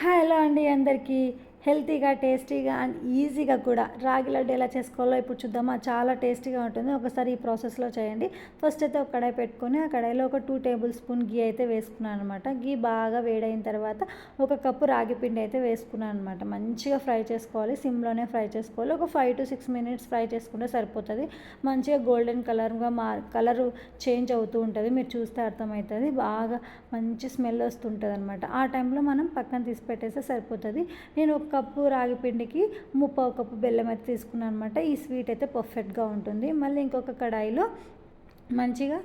Hello అండి అందరికీ. హెల్తీగా, టేస్టీగా అండ్ ఈజీగా కూడా రాగి లడ్డు ఎలా చేసుకోవాలో ఇప్పుడు చూద్దామా. చాలా టేస్టీగా ఉంటుంది. ఒకసారి ఈ ప్రాసెస్లో చేయండి. ఫస్ట్ అయితే ఒక కడాయి పెట్టుకొని ఆ కడాయిలో ఒక 2 టేబుల్ స్పూన్ గీ అయితే వేసుకున్నాను అనమాట. గీ బాగా వేడైన తర్వాత ఒక కప్పు రాగి పిండి అయితే వేసుకున్నాను అనమాట. మంచిగా ఫ్రై చేసుకోవాలి, సిమ్లోనే ఫ్రై చేసుకోవాలి. ఒక 5 to 6 minutes ఫ్రై చేసుకుంటే సరిపోతుంది. మంచిగా గోల్డెన్ కలరు చేంజ్ అవుతూ ఉంటుంది, మీరు చూస్తే అర్థమవుతుంది. బాగా మంచి స్మెల్ వస్తుంటుంది అనమాట. ఆ టైంలో మనం పక్కన తీసి పెట్టేస్తే సరిపోతుంది. నేను ఒక కప్పు రాగి పిండికి 3/4 కప్పు బెల్లం అయితే తీసుకున్నాను అనమాట. ఈ స్వీట్ అయితే పర్ఫెక్ట్గా ఉంటుంది. మళ్ళీ ఇంకొక కడాయిలో మంచిగా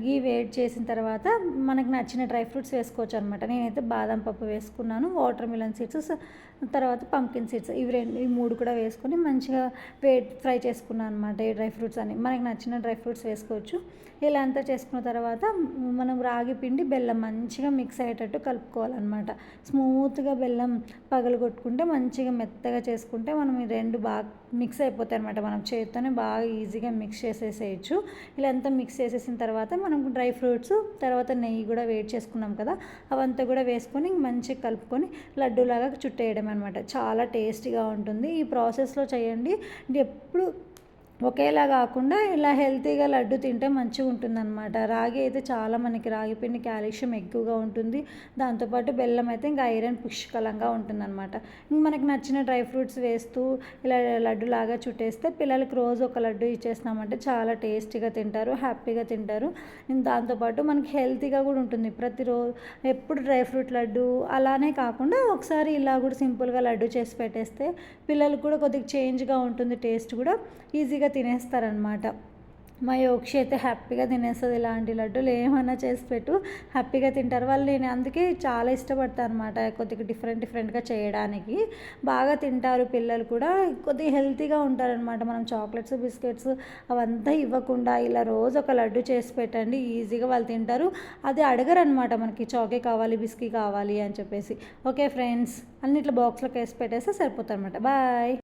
గీ వేడి చేసిన తర్వాత మనకు నచ్చిన డ్రై ఫ్రూట్స్ వేసుకోవచ్చు అనమాట. నేనైతే బాదం పప్పు వేసుకున్నాను, వాటర్ మిలన్ సీడ్స్, తర్వాత పంకిన్ సీడ్స్, ఈ మూడు కూడా వేసుకొని మంచిగా ఫ్రై చేసుకున్నాను అనమాట. ఈ డ్రై ఫ్రూట్స్ అని మనకు నచ్చిన డ్రై ఫ్రూట్స్ వేసుకోవచ్చు. ఇలా అంతా చేసుకున్న తర్వాత మనం రాగి పిండి బెల్లం మంచిగా మిక్స్ అయ్యేటట్టు కలుపుకోవాలన్నమాట. స్మూత్గా బెల్లం పగలగొట్టుకుంటే మంచిగా మెత్తగా చేసుకుంటే మనం ఈ రెండు బాగా మిక్స్ అయిపోతాయి అనమాట. మనం చేతితోనే బాగా ఈజీగా మిక్స్ చేసేసేయచ్చు. ఇలా అంతా మిక్స్ చేసేసిన తర్వాత మనం డ్రై ఫ్రూట్స్, తర్వాత నెయ్యి కూడా వేడి చేసుకున్నాం కదా, అవంతా కూడా వేసుకొని మంచిగా కలుపుకొని లడ్డూలాగా చుట్టేయడం అనమాట. చాలా టేస్టీగా ఉంటుంది. ఈ ప్రాసెస్లో చేయండి. ఎప్పుడు ఒకేలా కాకుండా ఇలా హెల్తీగా లడ్డు తింటే మంచిగా ఉంటుందన్నమాట. రాగి అయితే చాలా మనకి రాగి పిండి కాల్షియం ఎక్కువగా ఉంటుంది. దాంతోపాటు బెల్లం అయితే ఇంకా ఐరన్ పుష్కలంగా ఉంటుందన్నమాట. ఇంక మనకి నచ్చిన డ్రై ఫ్రూట్స్ వేస్తూ ఇలా లడ్డు లాగా చుట్టేస్తే పిల్లలకి రోజు ఒక లడ్డు ఇచ్చేసినామంటే చాలా టేస్టీగా తింటారు, హ్యాపీగా తింటారు. దాంతోపాటు మనకి హెల్తీగా కూడా ఉంటుంది. ప్రతిరోజు ఎప్పుడు డ్రై ఫ్రూట్ లడ్డు అలానే కాకుండా ఒకసారి ఇలా కూడా సింపుల్గా లడ్డు చేసి పెట్టేస్తే పిల్లలకు కూడా కొద్దిగా చేంజ్గా ఉంటుంది, టేస్ట్ కూడా ఈజీగా తినేస్తారనమాట. మా యోక్షి అయితే హ్యాపీగా తినేస్తుంది. ఇలాంటి లడ్డూలు ఏమైనా చేసి పెట్టు, హ్యాపీగా తింటారు వాళ్ళు. నేను అందుకే చాలా ఇష్టపడతాను అనమాట, కొద్దిగా డిఫరెంట్గా చేయడానికి. బాగా తింటారు పిల్లలు కూడా, కొద్దిగా హెల్తీగా ఉంటారనమాట. మనం చాక్లెట్స్, బిస్కెట్స్ అవంతా ఇవ్వకుండా ఇలా రోజు ఒక లడ్డు చేసి పెట్టండి, ఈజీగా వాళ్ళు తింటారు. అది అడగరు అనమాట, మనకి చాకే కావాలి, బిస్కీ కావాలి అని చెప్పేసి. ఓకే ఫ్రెండ్స్, అన్నిట్లో బాక్స్లోకి వేసి పెట్టేస్తే సరిపోతుంది అనమాట. బాయ్.